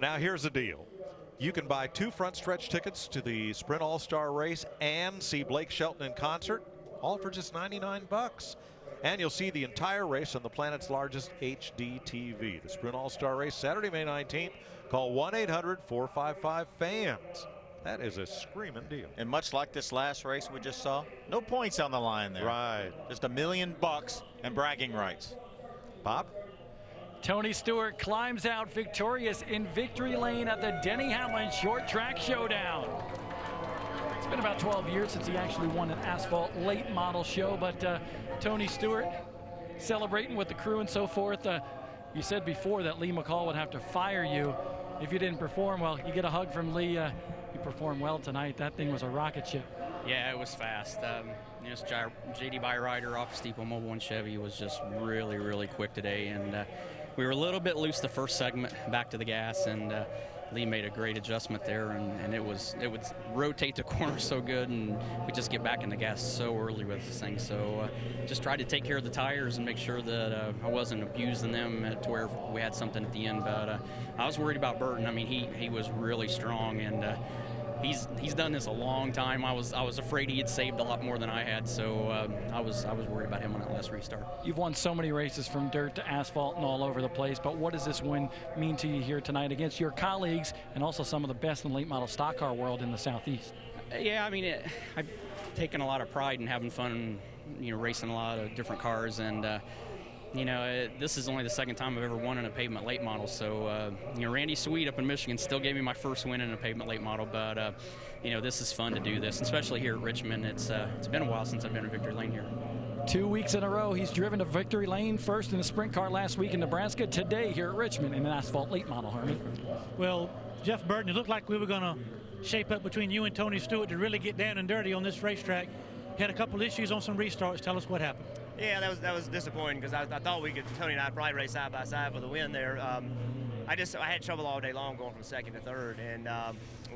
Now here's the deal. You can buy 2 front stretch tickets to the Sprint All-Star Race and see Blake Shelton in concert, all for just $99. And you'll see the entire race on the planet's largest HD TV. The Sprint All-Star Race, Saturday, May 19th. Call 1-800-455-FANS. That is a screaming deal. And much like this last race we just saw, no points on the line there. Right. Just $1 million and bragging rights. Bob? Tony Stewart climbs out victorious in victory lane at the Denny Hamlin Short Track Showdown. It's been about 12 years since he actually won an asphalt late model show, but Tony Stewart celebrating with the crew and so forth. You said before that Lee McCall would have to fire you if you didn't perform. Well, you get a hug from Lee. You performed well tonight. That thing was a rocket ship. Yeah, it was fast. This JD Byrider off Steeple Mobile and Chevy was just really, really quick today, and we were a little bit loose the first segment back to the gas, and Lee made a great adjustment there, and it would rotate the corner so good, and we just get back in the gas so early with this thing. So just tried to take care of the tires and make sure that I wasn't abusing them to where we had something at the end. But I was worried about Burton. I mean, he was really strong, and he's done this a long time. I was afraid he had saved a lot more than I had, so I was worried about him on that last restart. You've won so many races from dirt to asphalt and all over the place, but what does this win mean to you here tonight against your colleagues and also some of the best in the late model stock car world in the Southeast? Yeah, I mean, I've taken a lot of pride in having fun, racing a lot of different cars, and this is only the second time I've ever won in a pavement late model. So, Randy Sweet up in Michigan still gave me my first win in a pavement late model. But, this is fun to do this, especially here at Richmond. It's been a while since I've been in victory lane here. 2 weeks in a row, he's driven to victory lane, first in the sprint car last week in Nebraska, today here at Richmond in an asphalt late model, Hermie. Well, Jeff Burton, it looked like we were going to shape up between you and Tony Stewart to really get down and dirty on this racetrack. Had a couple issues on some restarts. Tell us what happened. Yeah, that was disappointing because I thought Tony and I probably race side by side for the win there. I had trouble all day long going from second to third, and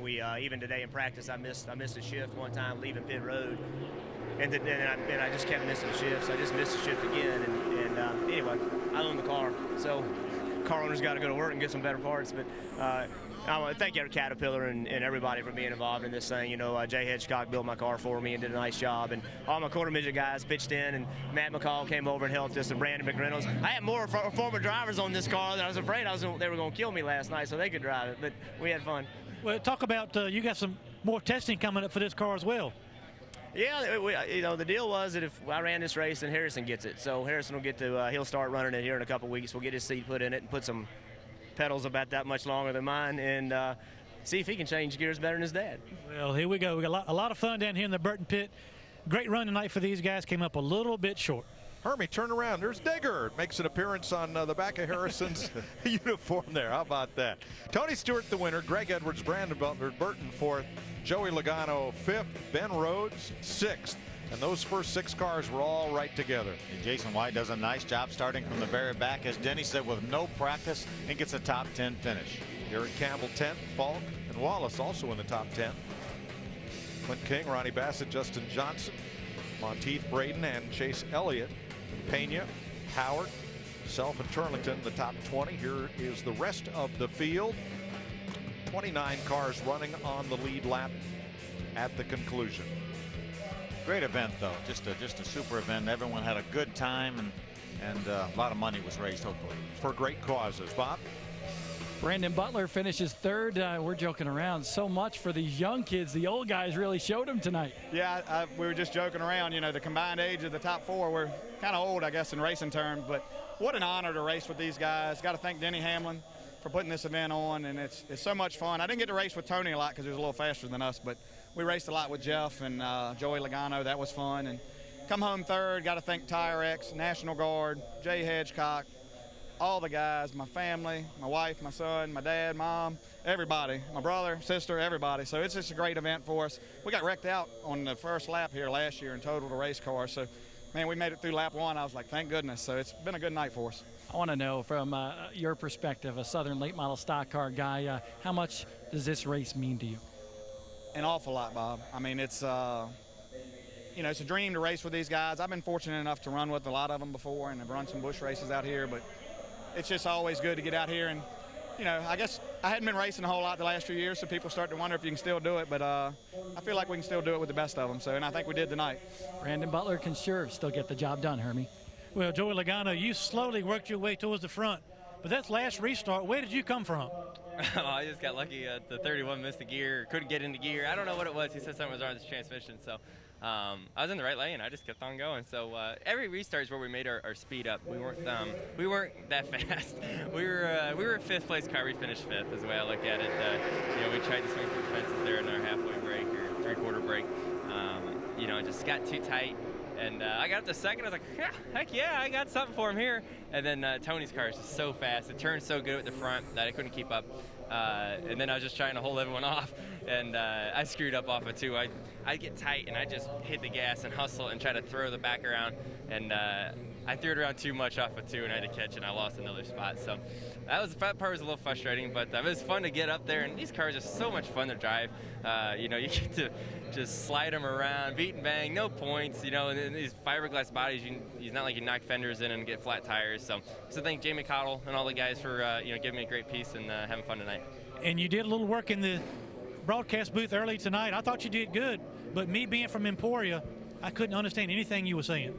we even today in practice I missed a shift one time leaving pit road, and I just kept missing shifts. I just missed a shift again, and anyway, I own the car, so car owners got to go to work and get some better parts. But I want to thank Caterpillar and everybody for being involved in this thing. Jay Hedgecock built my car for me and did a nice job, and all my quarter midget guys pitched in, and Matt McCall came over and helped us, and Brandon McReynolds. I had more former drivers on this car than I was afraid they were going to kill me last night so they could drive it, but we had fun. Well, talk about you got some more testing coming up for this car as well. Yeah, the deal was that if I ran this race, then Harrison gets it. So Harrison will get to, he'll start running it here in a couple weeks. We'll get his seat put in it and put some pedals about that much longer than mine, and see if he can change gears better than his dad. Well, here we go. We got a lot of fun down here in the Burton pit. Great run tonight for these guys. Came up a little bit short. Hermie, turn around. There's Digger. Makes an appearance on the back of Harrison's uniform there. How about that? Tony Stewart, the winner. Greg Edwards, Brandon Butler, Burton, fourth. Joey Logano, fifth. Ben Rhodes, sixth. And those first 6 cars were all right together. And Jason White does a nice job starting from the very back, as Denny said, with no practice, and gets a top 10 finish. Garrett Campbell 10th, Falk and Wallace also in the top 10. Clint King, Ronnie Bassett, Justin Johnson, Monteith Braden, and Chase Elliott. Pena, Howard, Self, and Turlington, the top 20. Here is the rest of the field. 29 cars running on the lead lap at the conclusion. Great event, though. Just a super event. Everyone had a good time, and a lot of money was raised, hopefully, for great causes. Bob? Brandon Butler finishes third. We're joking around. So much for these young kids. The old guys really showed them tonight. Yeah, we were just joking around. The combined age of the top 4 were kind of old, I guess, in racing terms. But what an honor to race with these guys. Got to thank Denny Hamlin for putting this event on, and it's so much fun. I didn't get to race with Tony a lot because he was a little faster than us, but we raced a lot with Jeff and Joey Logano. That was fun. And come home third. Got to thank Tire X, National Guard, Jay Hedgecock, all the guys, my family, my wife, my son, my dad, mom, everybody, my brother, sister, everybody. So it's just a great event for us. We got wrecked out on the first lap here last year and totaled a race car. So, man, we made it through lap 1. I was like, thank goodness. So it's been a good night for us. I want to know from your perspective, a Southern late model stock car guy, how much does this race mean to you? An awful lot, Bob. I mean, it's it's a dream to race with these guys. I've been fortunate enough to run with a lot of them before, and I've run some bush races out here, but it's just always good to get out here and you know, I guess I hadn't been racing a whole lot the last few years, so people start to wonder if you can still do it. But I feel like we can still do it with the best of them. So, and I think we did tonight. Brandon Butler can sure still get the job done, Hermie. Well, Joey Logano, you slowly worked your way towards the front. But that last restart, where did you come from? Oh, I just got lucky. The 31 missed the gear, couldn't get into gear. I don't know what it was. He said something was wrong with his transmission. So I was in the right lane. I just kept on going. So every restart is where we made our speed up. We weren't that fast. We were fifth place car. We finished fifth is the way I look at it. You know, we tried to swing through the fences there in our halfway break or three-quarter break. You know, it just got too tight. And I got up to second. I was like, yeah, heck yeah, I got something for him here. And then Tony's car is just so fast. It turned so good at the front that I couldn't keep up. And then I was just trying to hold everyone off. And I screwed up off of two. I'd get tight, and I just hit the gas and hustle and try to throw the back around. And I threw it around too much off of two, and I had to catch it, and I lost another spot. So that part was a little frustrating, but it was fun to get up there. And these cars are so much fun to drive. You know, you get to just slide them around, beat and bang, no points. You know, and these fiberglass bodies, it's not like you knock fenders in and get flat tires. So thank Jamie Cottle and all the guys for you know, giving me a great piece and having fun tonight. And you did a little work in the broadcast booth early tonight. I thought you did good, but me being from Emporia, I couldn't understand anything you were saying.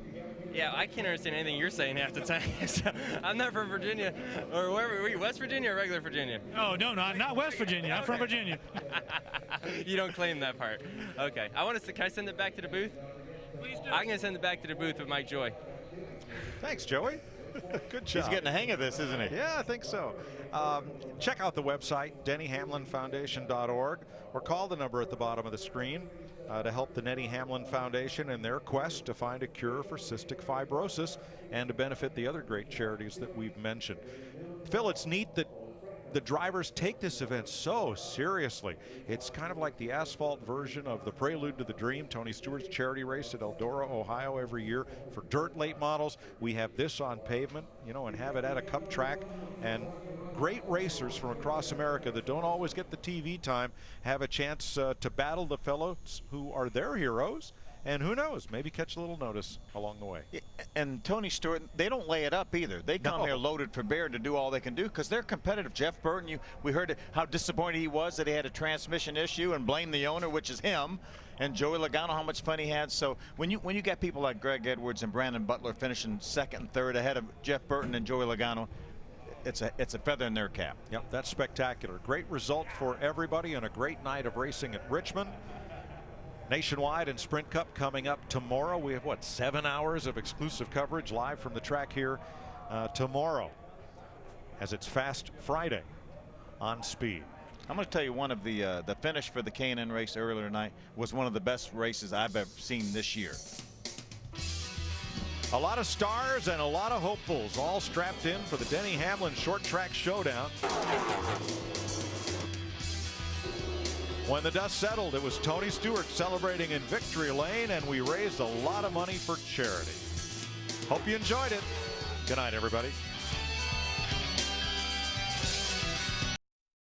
Yeah, I can't understand anything you're saying half the time. So, I'm not from Virginia, or wherever. Were you West Virginia or regular Virginia? Oh, no, not West Virginia. I'm from Virginia. You don't claim that part. Okay. Can I send it back to the booth? Please do. I'm going to send it back to the booth with Mike Joy. Thanks, Joey. Good job. He's getting the hang of this, isn't he? Yeah, I think so. Check out the website, DennyHamlinFoundation.org, or call the number at the bottom of the screen to help the Denny Hamlin Foundation in their quest to find a cure for cystic fibrosis and to benefit the other great charities that we've mentioned. Phil, it's neat that the drivers take this event so seriously. It's kind of like the asphalt version of the Prelude to the Dream, Tony Stewart's charity race at Eldora, Ohio every year. For dirt late models, we have this on pavement, you know, and have it at a cup track. And great racers from across America that don't always get the TV time have a chance to battle the fellows who are their heroes. And who knows, maybe catch a little notice along the way. And Tony Stewart, they don't lay it up either. They come here loaded for bear to do all they can do because they're competitive. Jeff Burton, we heard how disappointed he was that he had a transmission issue and blamed the owner, which is him. And Joey Logano, how much fun he had. So when you get people like Greg Edwards and Brandon Butler finishing second and third ahead of Jeff Burton and Joey Logano, it's a feather in their cap. Yep, that's spectacular. Great result for everybody and a great night of racing at Richmond. Nationwide and Sprint Cup coming up tomorrow. We have, 7 hours of exclusive coverage live from the track here tomorrow, as it's Fast Friday on Speed. I'm going to tell you, one of the finish for the K&N race earlier tonight was one of the best races I've ever seen this year. A lot of stars and a lot of hopefuls all strapped in for the Denny Hamlin Short Track Showdown. When the dust settled, it was Tony Stewart celebrating in victory lane, and we raised a lot of money for charity. Hope you enjoyed it. Good night, everybody.